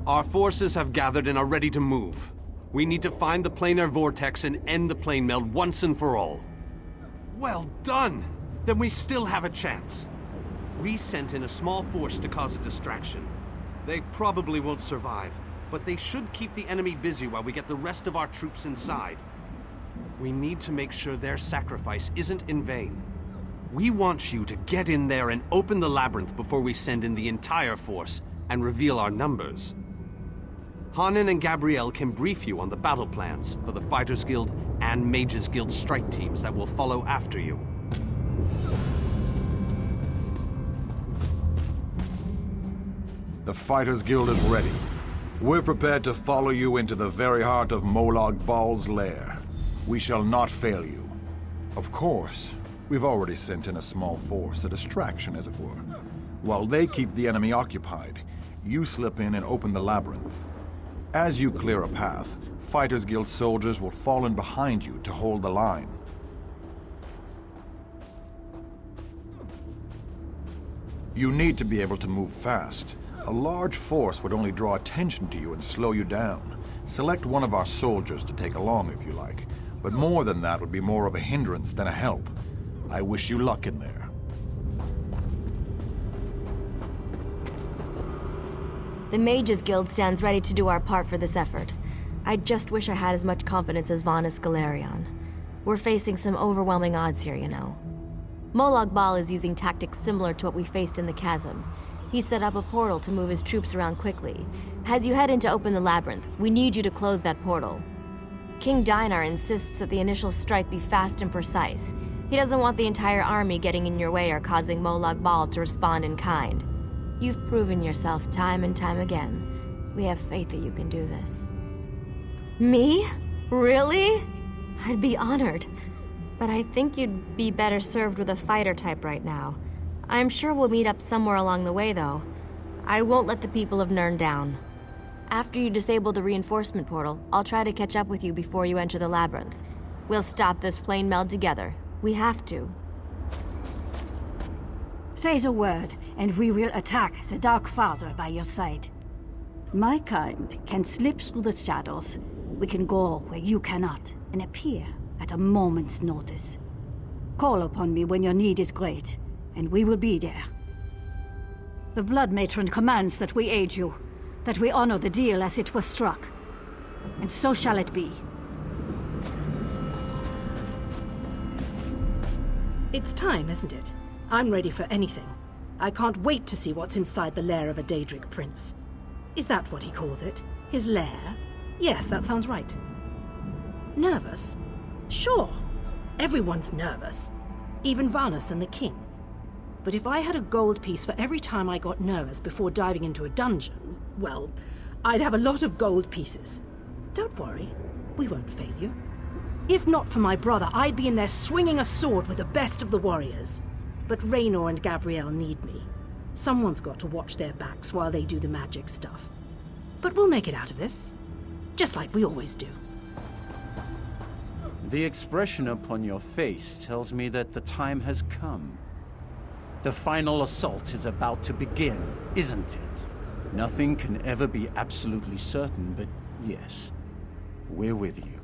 Our forces have gathered and are ready to move. We need to find the planar vortex and end the plane meld once and for all. Well done! Then we still have a chance. We sent in a small force to cause a distraction. They probably won't survive, but they should keep the enemy busy while we get the rest of our troops inside. We need to make sure their sacrifice isn't in vain. We want you to get in there and open the labyrinth before we send in the entire force and reveal our numbers. Hanan and Gabrielle can brief you on the battle plans for the Fighters Guild and Mages Guild strike teams that will follow after you. The Fighters Guild is ready. We're prepared to follow you into the very heart of Molag Bal's lair. We shall not fail you. Of course, we've already sent in a small force, a distraction as it were. While they keep the enemy occupied, you slip in and open the labyrinth. As you clear a path, Fighters Guild soldiers will fall in behind you to hold the line. You need to be able to move fast. A large force would only draw attention to you and slow you down. Select one of our soldiers to take along if you like, but more than that would be more of a hindrance than a help. I wish you luck in there. The Mages Guild stands ready to do our part for this effort. I just wish I had as much confidence as Vanus Galerion. We're facing some overwhelming odds here, you know. Molag Bal is using tactics similar to what we faced in the Chasm. He set up a portal to move his troops around quickly. As you head in to open the labyrinth, we need you to close that portal. King Dinar insists that the initial strike be fast and precise. He doesn't want the entire army getting in your way or causing Molag Bal to respond in kind. You've proven yourself time and time again. We have faith that you can do this. Me? Really? I'd be honored. But I think you'd be better served with a fighter type right now. I'm sure we'll meet up somewhere along the way, though. I won't let the people of Nirn down. After you disable the reinforcement portal, I'll try to catch up with you before you enter the labyrinth. We'll stop this plane meld together. We have to. Say the word, and we will attack the Dark Father by your side. My kind can slip through the shadows. We can go where you cannot, and appear at a moment's notice. Call upon me when your need is great, and we will be there. The Blood Matron commands that we aid you, that we honor the deal as it was struck. And so shall it be. It's time, isn't it? I'm ready for anything. I can't wait to see what's inside the lair of a Daedric prince. Is that what he calls it? His lair? Yes, that sounds right. Nervous? Sure. Everyone's nervous. Even Vanus and the king. But if I had a gold piece for every time I got nervous before diving into a dungeon, well, I'd have a lot of gold pieces. Don't worry, we won't fail you. If not for my brother, I'd be in there swinging a sword with the best of the warriors. But Raynor and Gabrielle need me. Someone's got to watch their backs while they do the magic stuff. But we'll make it out of this. Just like we always do. The expression upon your face tells me that the time has come. The final assault is about to begin, isn't it? Nothing can ever be absolutely certain, but yes, we're with you.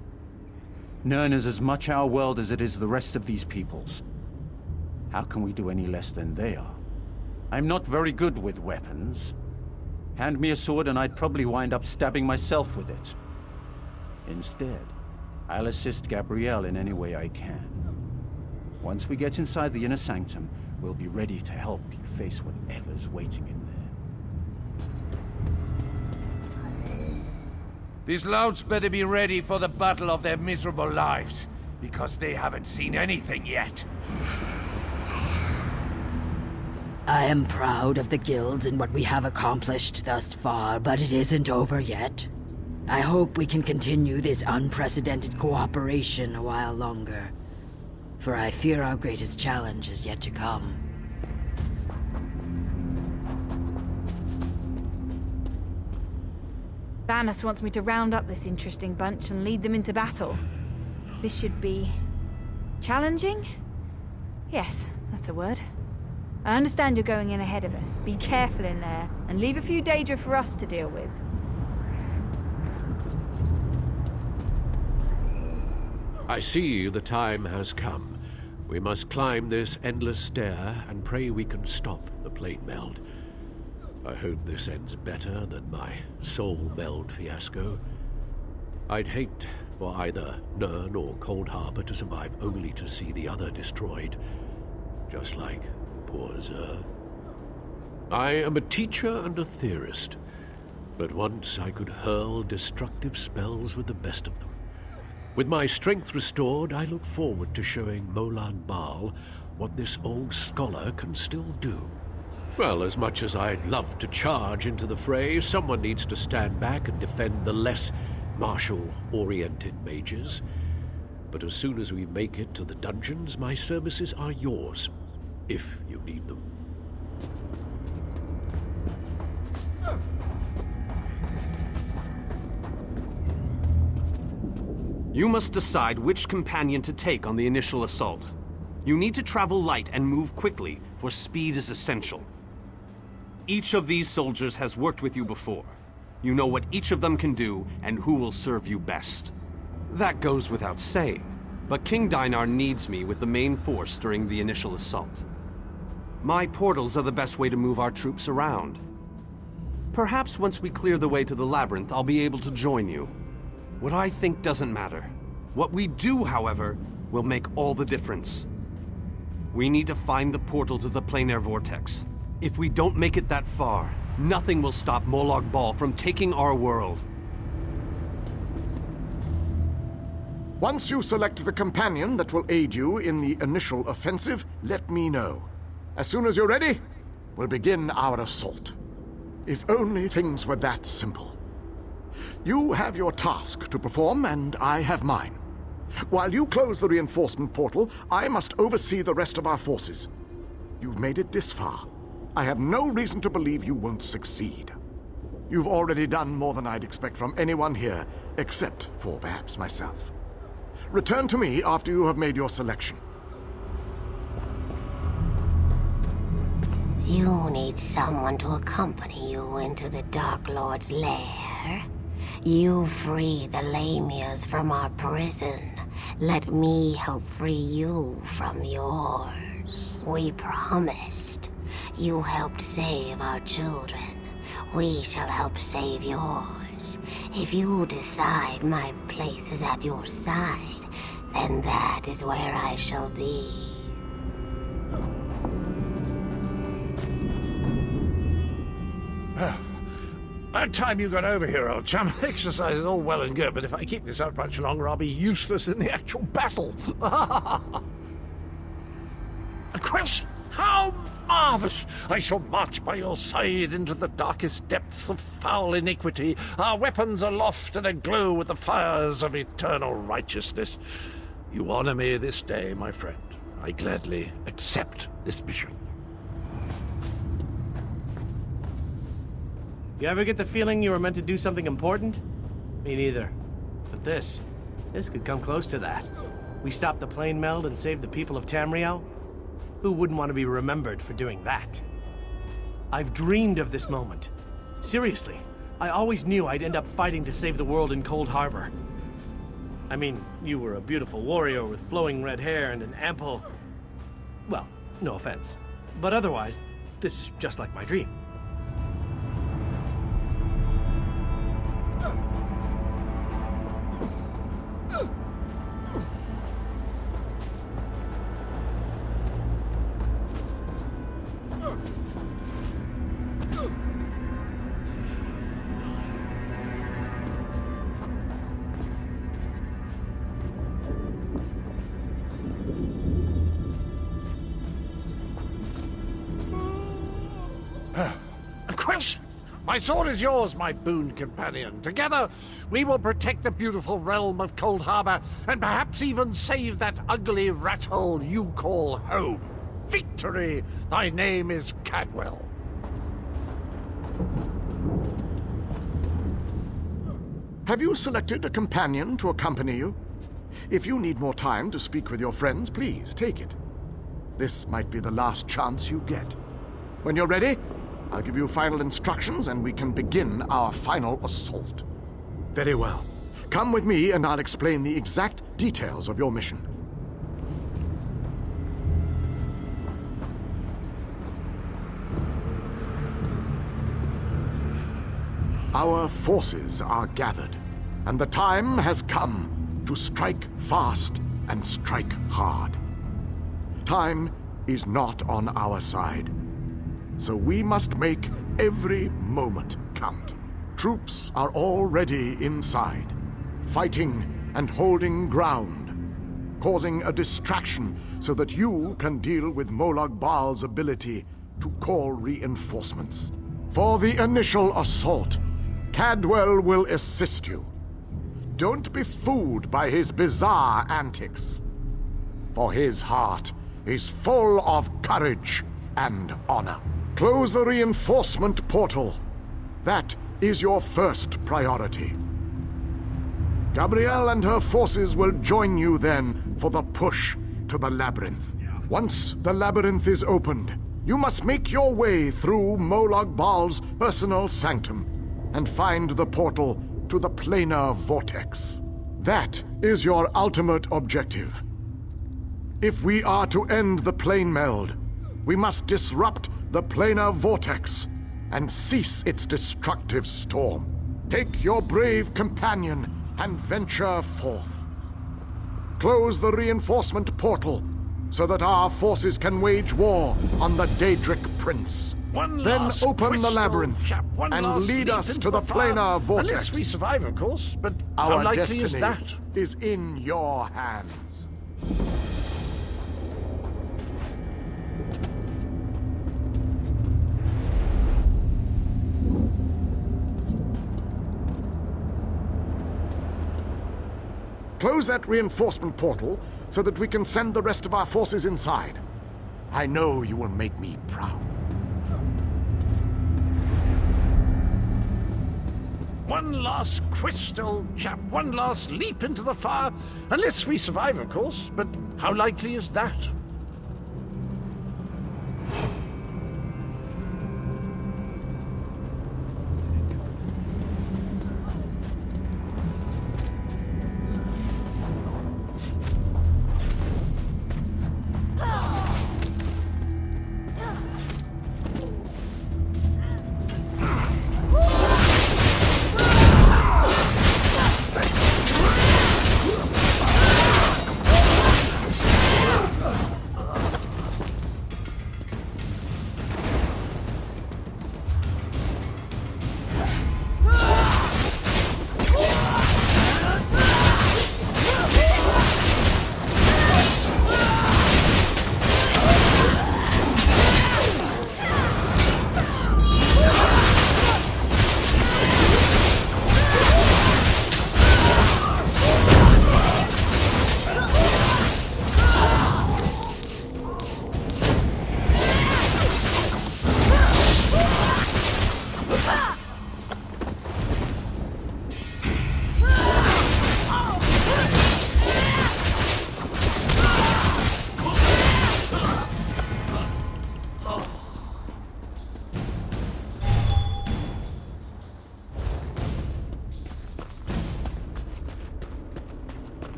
Nirn is as much our world as it is the rest of these people's. How can we do any less than they are? I'm not very good with weapons. Hand me a sword and I'd probably wind up stabbing myself with it. Instead, I'll assist Gabrielle in any way I can. Once we get inside the inner sanctum, we'll be ready to help you face whatever's waiting in there. These louts better be ready for the battle of their miserable lives, because they haven't seen anything yet. I am proud of the guilds and what we have accomplished thus far, but it isn't over yet. I hope we can continue this unprecedented cooperation a while longer, for I fear our greatest challenge is yet to come. Vanus wants me to round up this interesting bunch and lead them into battle. This should be... challenging? Yes, that's a word. I understand you're going in ahead of us. Be careful in there, and leave a few Daedra for us to deal with. I see the time has come. We must climb this endless stair and pray we can stop the plane meld. I hope this ends better than my soul meld fiasco. I'd hate for either Nirn or Cold Harbor to survive only to see the other destroyed. Just like poor Xur. I am a teacher and a theorist, but once I could hurl destructive spells with the best of them. With my strength restored, I look forward to showing Molag Bal what this old scholar can still do. Well, as much as I'd love to charge into the fray, someone needs to stand back and defend the less martial-oriented mages. But as soon as we make it to the dungeons, my services are yours, if you need them. You must decide which companion to take on the initial assault. You need to travel light and move quickly, for speed is essential. Each of these soldiers has worked with you before. You know what each of them can do and who will serve you best. That goes without saying, but King Dinar needs me with the main force during the initial assault. My portals are the best way to move our troops around. Perhaps once we clear the way to the labyrinth, I'll be able to join you. What I think doesn't matter. What we do, however, will make all the difference. We need to find the portal to the planar vortex. If we don't make it that far, nothing will stop Molag Bal from taking our world. Once you select the companion that will aid you in the initial offensive, let me know. As soon as you're ready, we'll begin our assault. If only things were that simple. You have your task to perform, and I have mine. While you close the reinforcement portal, I must oversee the rest of our forces. You've made it this far. I have no reason to believe you won't succeed. You've already done more than I'd expect from anyone here, except for perhaps myself. Return to me after you have made your selection. You need someone to accompany you into the Dark Lord's lair. You free the Lamias from our prison. Let me help free you from yours. We promised. You helped save our children. We shall help save yours. If you decide my place is at your side, then that is where I shall be. About time you got over here, old chum. Exercise is all well and good, but if I keep this up much longer, I'll be useless in the actual battle. A quest? How marvelous! I shall march by your side into the darkest depths of foul iniquity, our weapons aloft and aglow with the fires of eternal righteousness. You honor me this day, my friend. I gladly accept this mission. You ever get the feeling you were meant to do something important? Me neither. But this could come close to that. We stopped the plane meld and saved the people of Tamriel? Who wouldn't want to be remembered for doing that? I've dreamed of this moment. Seriously, I always knew I'd end up fighting to save the world in Cold Harbor. I mean, you were a beautiful warrior with flowing red hair and an ample... Well, no offense. But otherwise, this is just like my dream. My sword is yours, my boon companion. Together, we will protect the beautiful realm of Cold Harbor, and perhaps even save that ugly rat hole you call home. Victory! Thy name is Cadwell. Have you selected a companion to accompany you? If you need more time to speak with your friends, please take it. This might be the last chance you get. When you're ready, I'll give you final instructions and we can begin our final assault. Very well. Come with me and I'll explain the exact details of your mission. Our forces are gathered, and the time has come to strike fast and strike hard. Time is not on our side, so we must make every moment count. Troops are already inside, fighting and holding ground, causing a distraction so that you can deal with Molag Bal's ability to call reinforcements. For the initial assault, Cadwell will assist you. Don't be fooled by his bizarre antics, for his heart is full of courage and honor. Close the reinforcement portal. That is your first priority. Gabrielle and her forces will join you then for the push to the labyrinth. Once the labyrinth is opened, you must make your way through Molag Bal's personal sanctum and find the portal to the planar vortex. That is your ultimate objective. If we are to end the plane meld, we must disrupt the planar vortex and cease its destructive storm. Take your brave companion and venture forth. Close the reinforcement portal so that our forces can wage war on the Daedric Prince. Then open the labyrinth and lead us to the planar vortex. Unless we survive, of course, but Our how likely destiny is that? is in your hands. Close that reinforcement portal so that we can send the rest of our forces inside. I know you will make me proud. One last crystal, chap. One last leap into the fire. Unless we survive, of course. But how likely is that?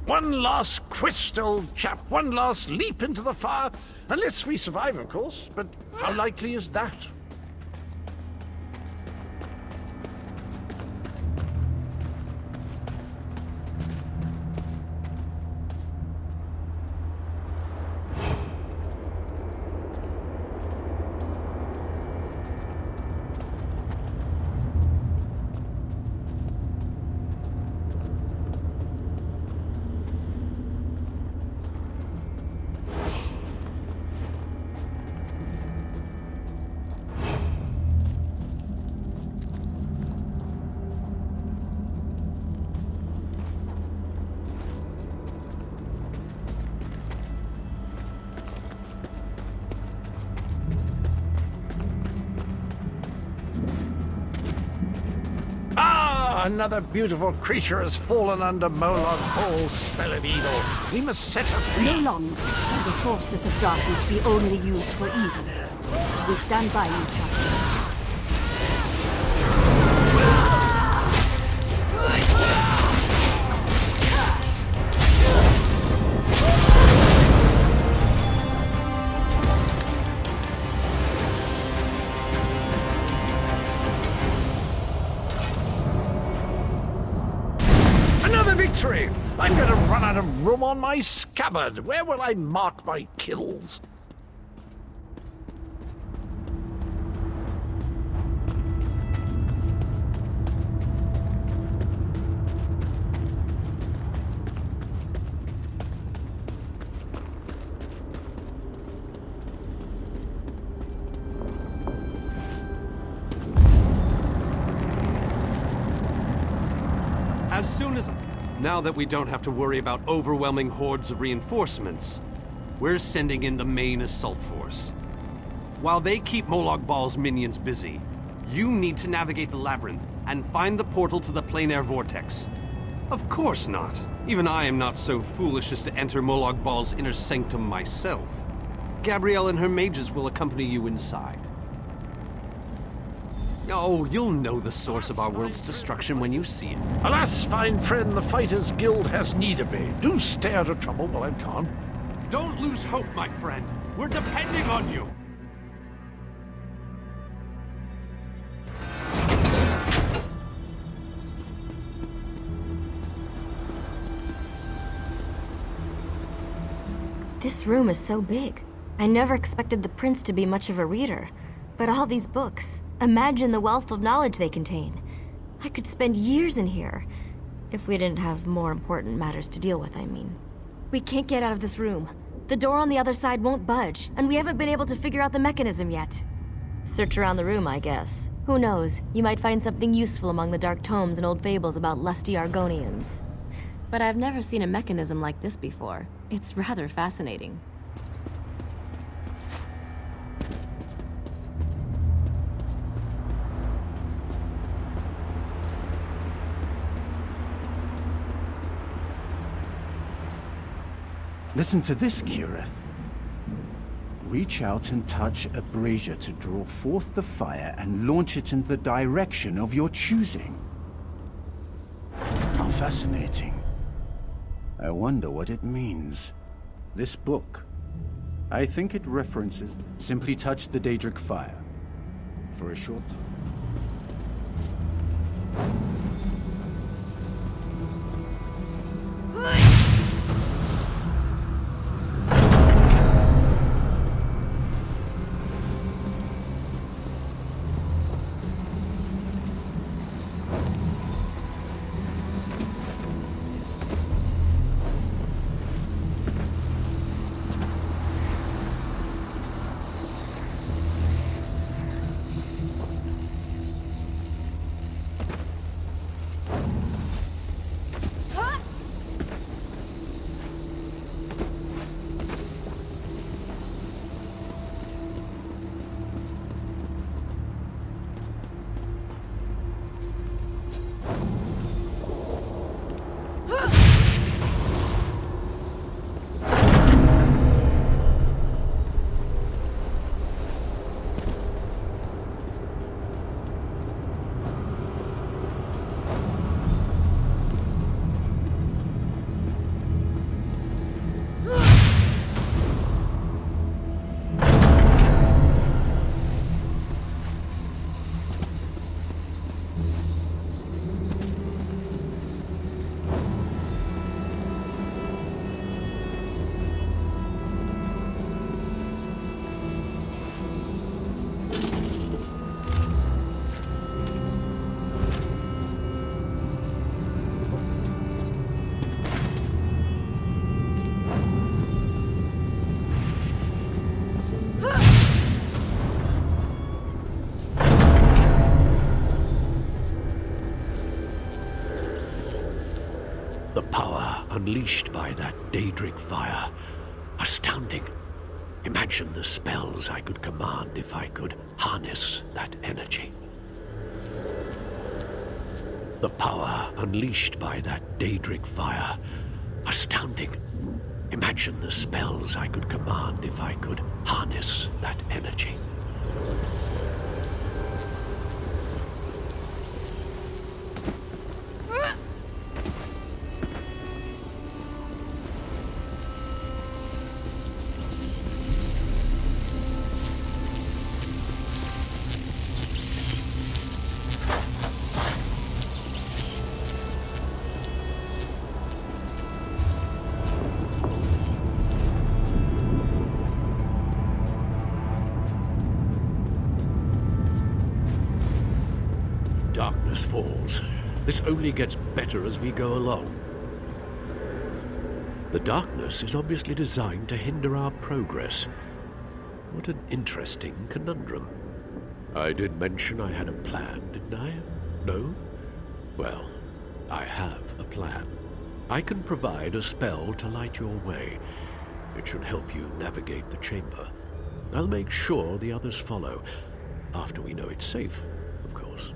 One last crystal, chap. One last leap into the fire. Unless we survive, of course. But how likely is that? Another beautiful creature has fallen under Molag Bal's spell of evil. We must set her free. No longer shall the forces of darkness be only used for evil. We stand by you, Chapter. I'm going to run out of room on my scabbard. Where will I mark my kills? As soon as... Now that we don't have to worry about overwhelming hordes of reinforcements, we're sending in the main assault force. While they keep Molag Bal's minions busy, you need to navigate the labyrinth and find the portal to the plain air vortex. Of course not. Even I am not so foolish as to enter Molag Bal's inner sanctum myself. Gabrielle and her mages will accompany you inside. Oh, you'll know the source of our world's destruction when you see it. Alas, fine friend, the Fighters Guild has need of me. Do stay out of trouble while I'm gone. Don't lose hope, my friend. We're depending on you. This room is so big. I never expected the prince to be much of a reader. But all these books, imagine the wealth of knowledge they contain. I could spend years in here. If we didn't have more important matters to deal with, I mean. We can't get out of this room. The door on the other side won't budge, and we haven't been able to figure out the mechanism yet. Search around the room, I guess. Who knows? You might find something useful among the dark tomes and old fables about lusty Argonians. But I've never seen a mechanism like this before. It's rather fascinating. Listen to this, Kirith. Reach out and touch a brazier to draw forth the fire and launch it in the direction of your choosing. How fascinating. I wonder what it means. This book. I think it references simply touch the Daedric fire. For a short time. The power unleashed by that Daedric fire. Astounding. Imagine the spells I could command if I could harness that energy. The power unleashed by that Daedric fire. Astounding. Imagine the spells I could command if I could harness that energy. Darkness falls. This only gets better as we go along. The darkness is obviously designed to hinder our progress. What an interesting conundrum. I did mention I had a plan, didn't I? No? Well, I have a plan. I can provide a spell to light your way. It should help you navigate the chamber. I'll make sure the others follow, after we know it's safe, of course.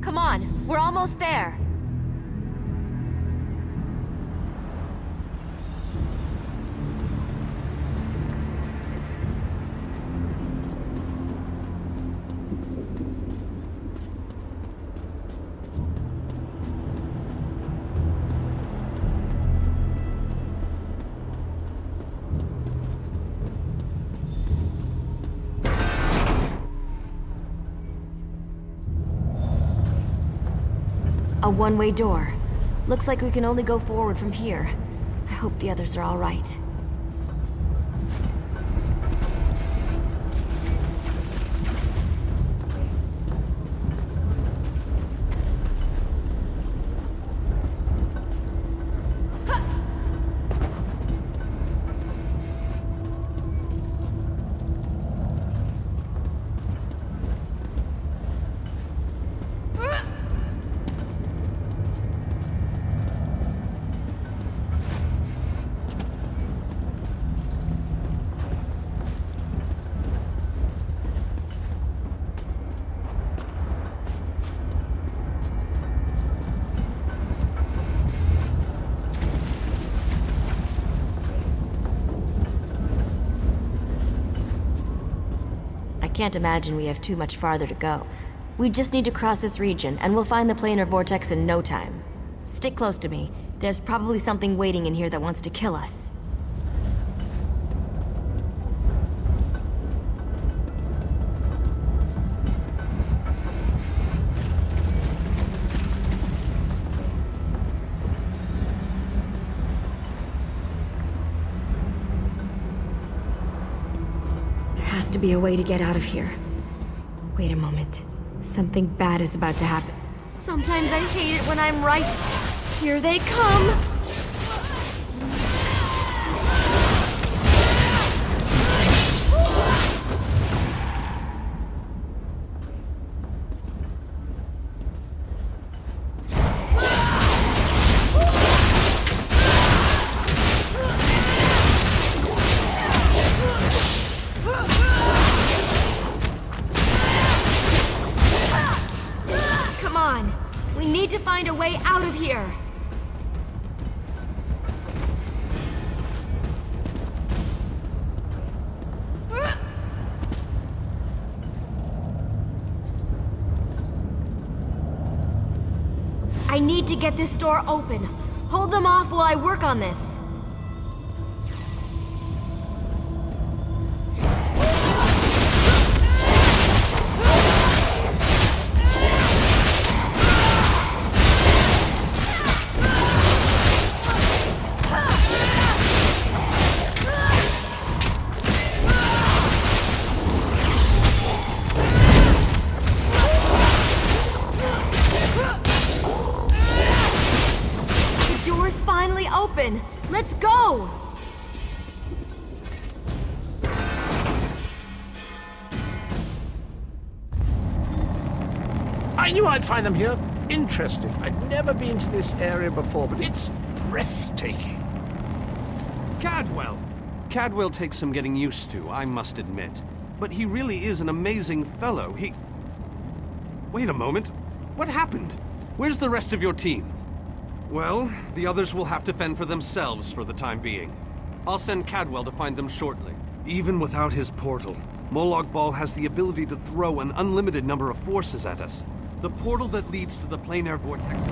Come on, we're almost there. one-way door. Looks like we can only go forward from here. I hope the others are all right. I can't imagine we have too much farther to go. We just need to cross this region, and we'll find the planar vortex in no time. Stick close to me. There's probably something waiting in here that wants to kill us. To be a way to get out of here. Wait a moment. Something bad is about to happen. Sometimes I hate it when I'm right. Here they come! Find a way out of here. I need to get this door open. Hold them off while I work on this. Let's go! I knew I'd find them here. Interesting. I'd never been to this area before, but it's breathtaking. Cadwell! Cadwell takes some getting used to, I must admit. But he really is an amazing fellow. Wait a moment. What happened? Where's the rest of your team? Well, the others will have to fend for themselves for the time being. I'll send Cadwell to find them shortly. Even without his portal, Molag Bal has the ability to throw an unlimited number of forces at us. The portal that leads to the planar vortex...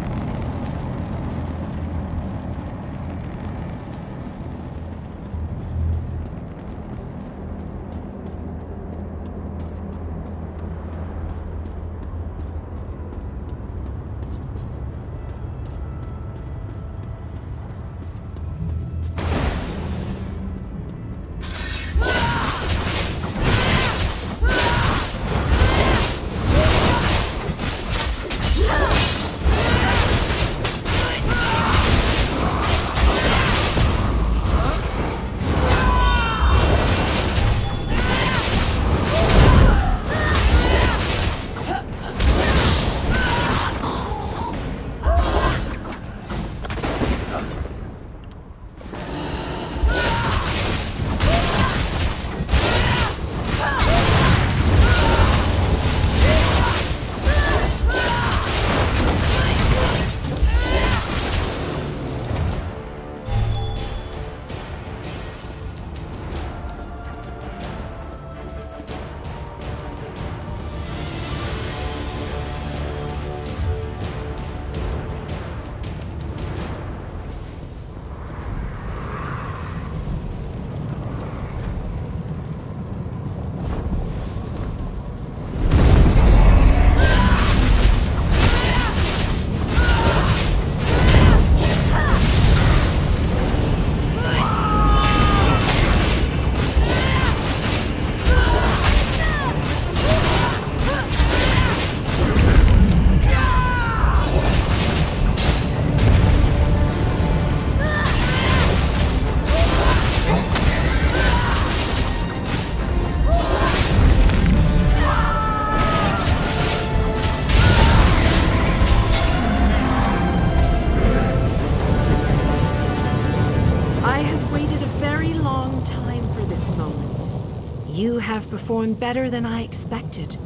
You have performed better than I expected.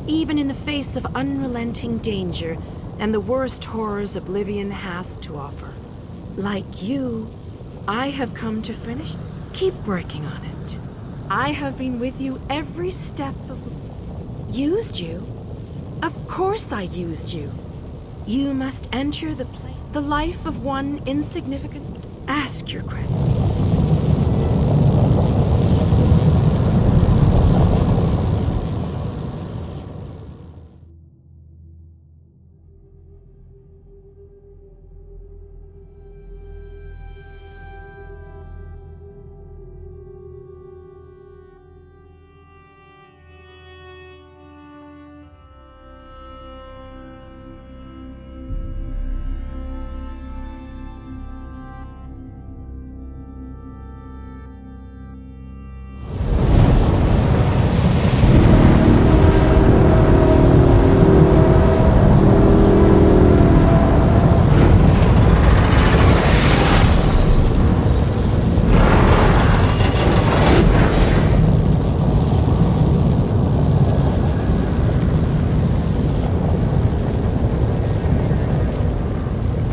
Even in the face of unrelenting danger and the worst horrors Oblivion has to offer. Like you, I have come to finish. Keep working on it. I have been with you every step of... Used you? Of course I used you. You must enter the life of one insignificant... Ask your question.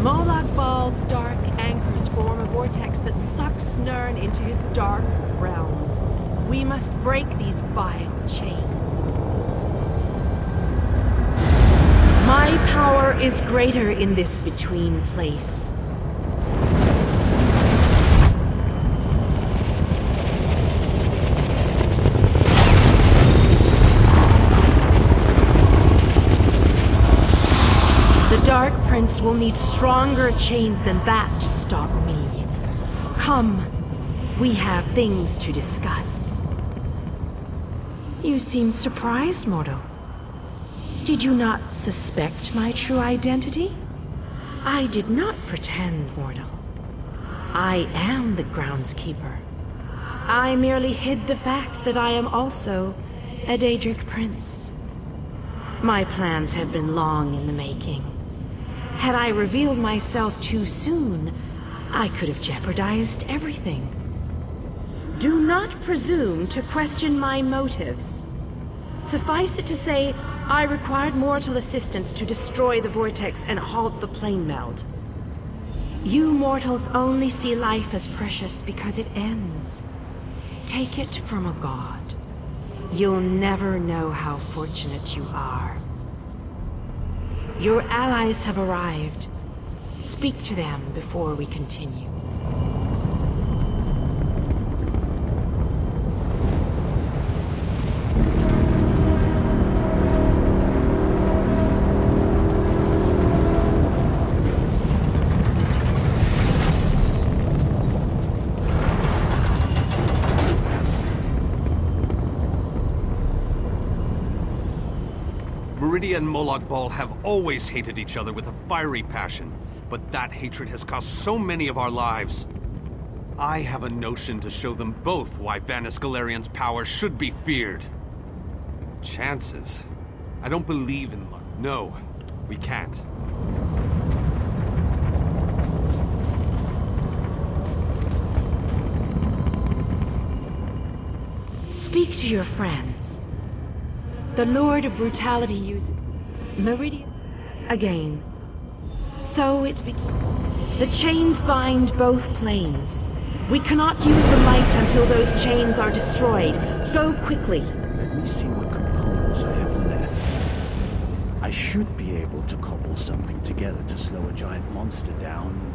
Molag Bal's dark anchors form a vortex that sucks Nirn into his dark realm. We must break these vile chains. My power is greater in this between place. The Dark Prince will need stronger chains than that to stop me. Come, we have things to discuss. You seem surprised, mortal. Did you not suspect my true identity? I did not pretend, mortal. I am the groundskeeper. I merely hid the fact that I am also a Daedric Prince. My plans have been long in the making. Had I revealed myself too soon, I could have jeopardized everything. Do not presume to question my motives. Suffice it to say, I required mortal assistance to destroy the vortex and halt the plane meld. You mortals only see life as precious because it ends. Take it from a god. You'll never know how fortunate you are. Your allies have arrived. Speak to them before we continue. Meridia and Molag Bal have always hated each other with a fiery passion, but that hatred has cost so many of our lives. I have a notion to show them both why Vanis Galerian's power should be feared. Chances? I don't believe in luck. No, we can't. Speak to your friends. The Lord of Brutality uses Meridia again. So it begins. The chains bind both planes. We cannot use the light until those chains are destroyed. Go quickly. Let me see what components I have left. I should be able to cobble something together to slow a giant monster down.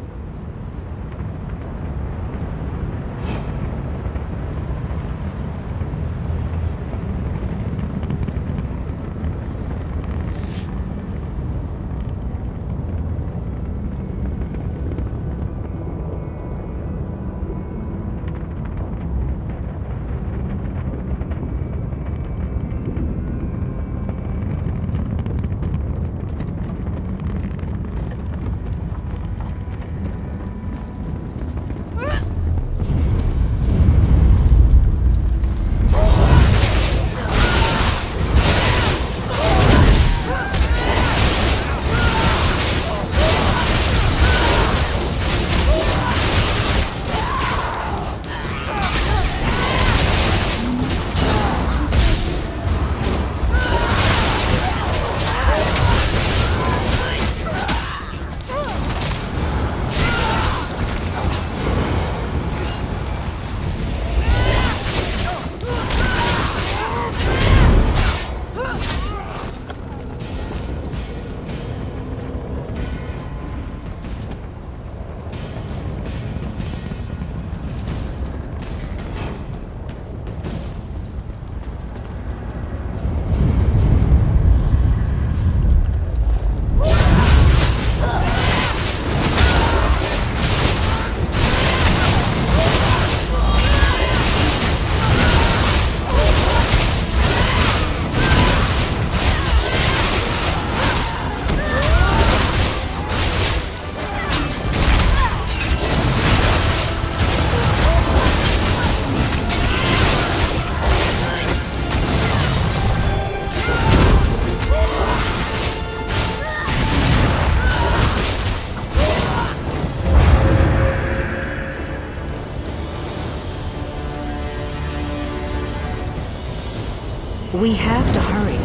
We have to hurry.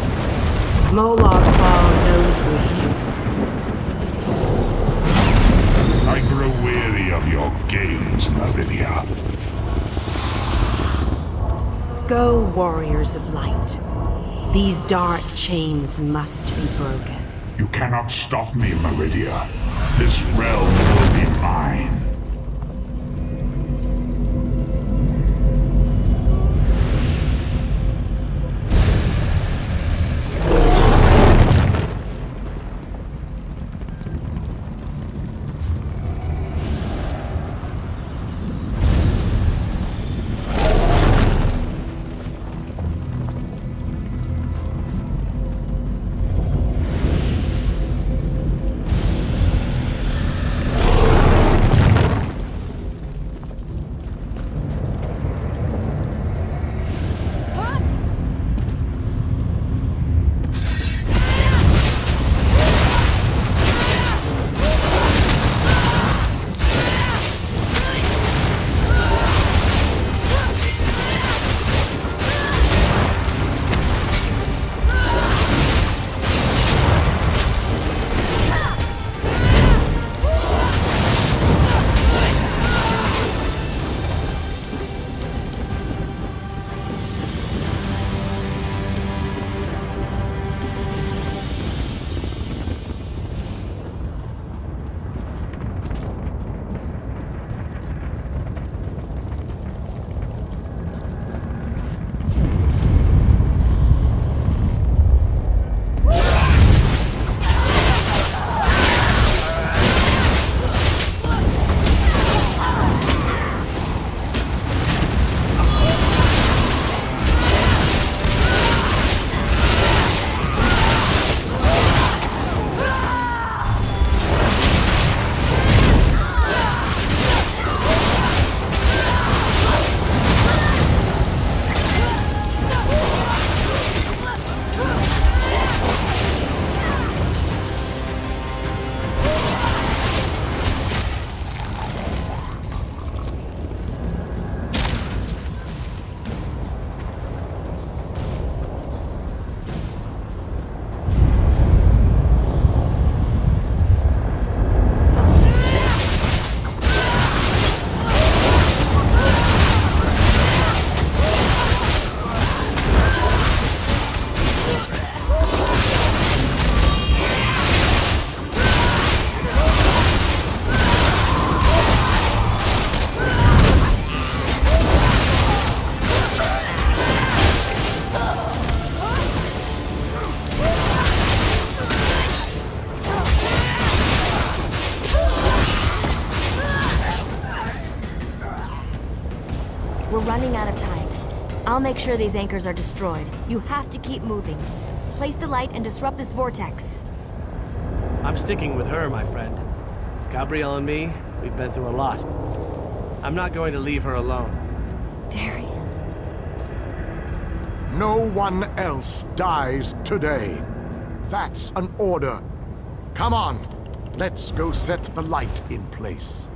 Molag Bal knows we're here. I grow weary of your games, Meridia. Go, warriors of light. These dark chains must be broken. You cannot stop me, Meridia. This realm will be mine. We're running out of time. I'll make sure these anchors are destroyed. You have to keep moving. Place the light and disrupt this vortex. I'm sticking with her, my friend. Gabrielle and me, we've been through a lot. I'm not going to leave her alone. Darien. No one else dies today. That's an order. Come on, let's go set the light in place.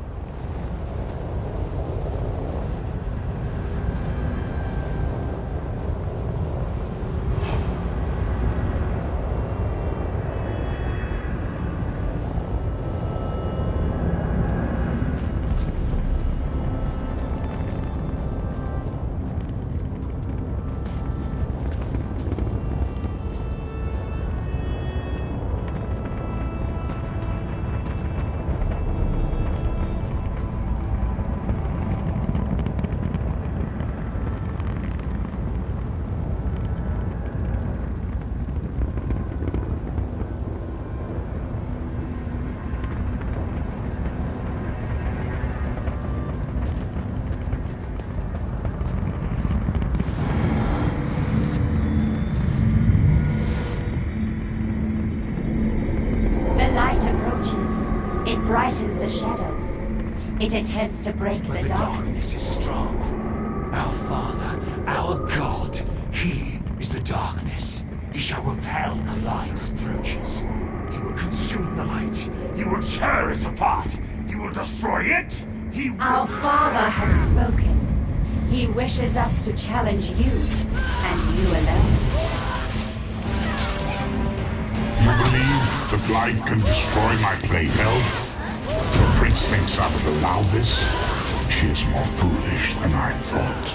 Brightens the shadows. It attempts to break the darkness. Is strong. Our Father, our God, He is the darkness. He shall repel the light's approaches. He will consume the light. He will tear it apart. He will destroy it. He will Our Father has spoken. He wishes us to challenge you, and you alone. The Blight can destroy my Playmeld? The Prince thinks I would allow this? She is more foolish than I thought.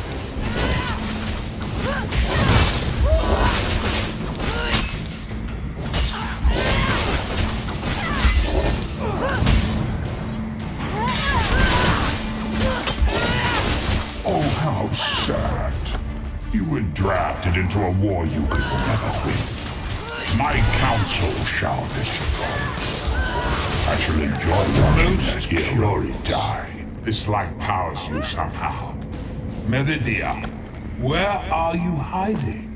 Oh, how sad. You were drafted into a war you could never win. My counsel shall destroy. I shall enjoy watching that Fury die. This light powers you somehow. Meridia, where are you hiding?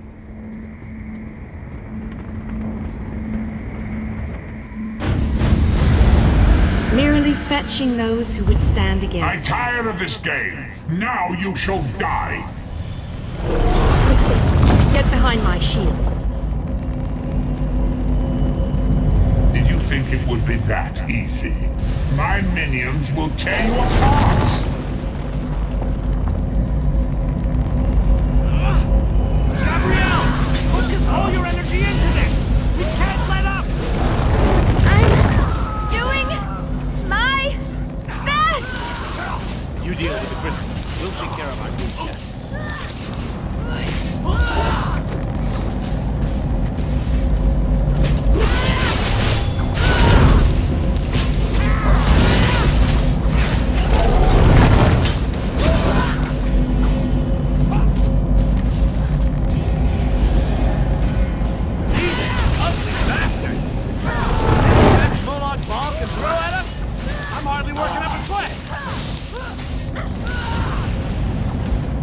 Merely fetching those who would stand against I'm tired of this game. Now you shall die. Get behind my shield. Did you think it would be that easy? My minions will tear you apart! Gabrielle! Focus all your energy into this! We can't let up! I'm doing my best! You deal with the crystal. We'll take care of our good guests.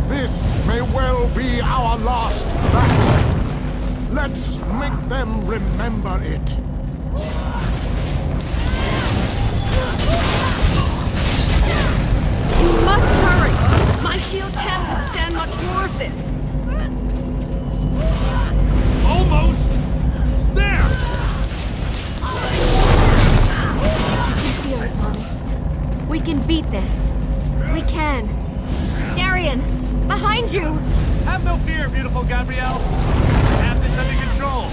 This may well be our last battle. Let's make them remember it. You must hurry! My shield can't withstand much more of this. Almost! There! You can feel it, Moms. We can beat this. We can. Darian, behind you! Have no fear, beautiful Gabrielle. I have this under control.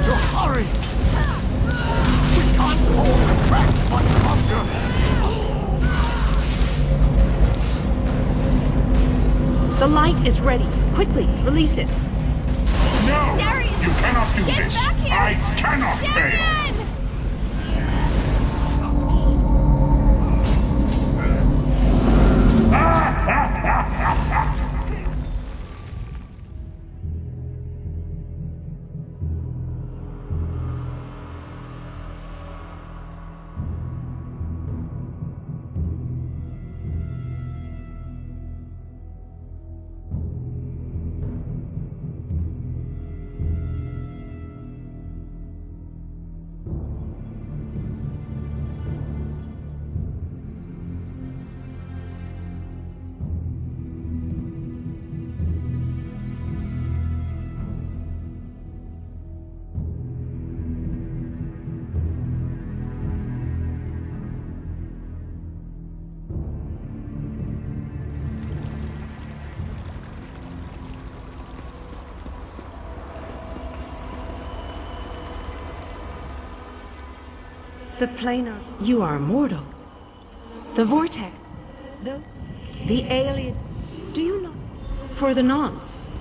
To hurry! We can't hold them back much longer! The light is ready. Quickly, release it. No! Darian! You cannot do Get this! back here! I cannot fail! Darian! The planar. You are immortal. The vortex. The alien. Do you know? For the nonce.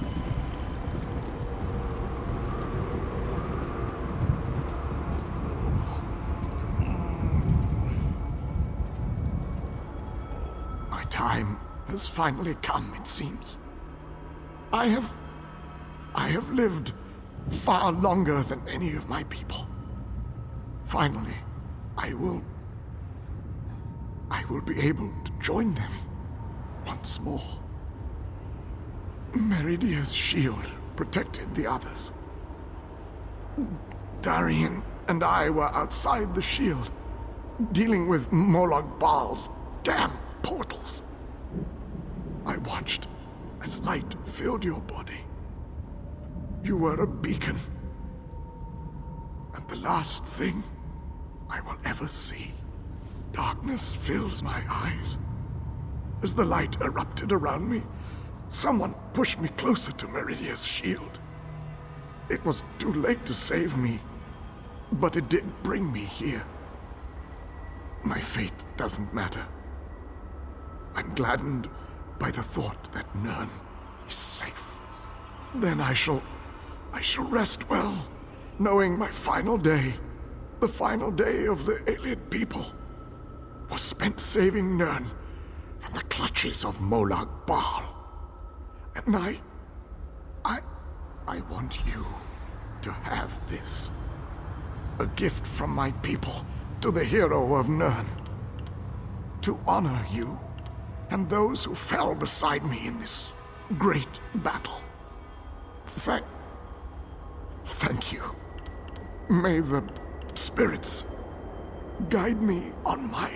My time has finally come, it seems. I have lived far longer than any of my people. Finally, I will be able to join them once more. Meridia's shield protected the others. Darian and I were outside the shield, dealing with Molag Bal's damn portals. I watched as light filled your body. You were a beacon. And the last thing I will ever see. Darkness fills my eyes. As the light erupted around me, Someone pushed me closer to Meridia's shield. It was too late to save me, but it did bring me here. My fate doesn't matter. I'm gladdened by the thought that Nirn is safe. Then I shall rest well, knowing my final day, the final day of the Ayleid people, was spent saving Nirn from the clutches of Molag Bal. And I want you to have this. A gift from my people to the hero of Nirn. To honor you and those who fell beside me in this great battle. Thank you. May the spirits guide me on my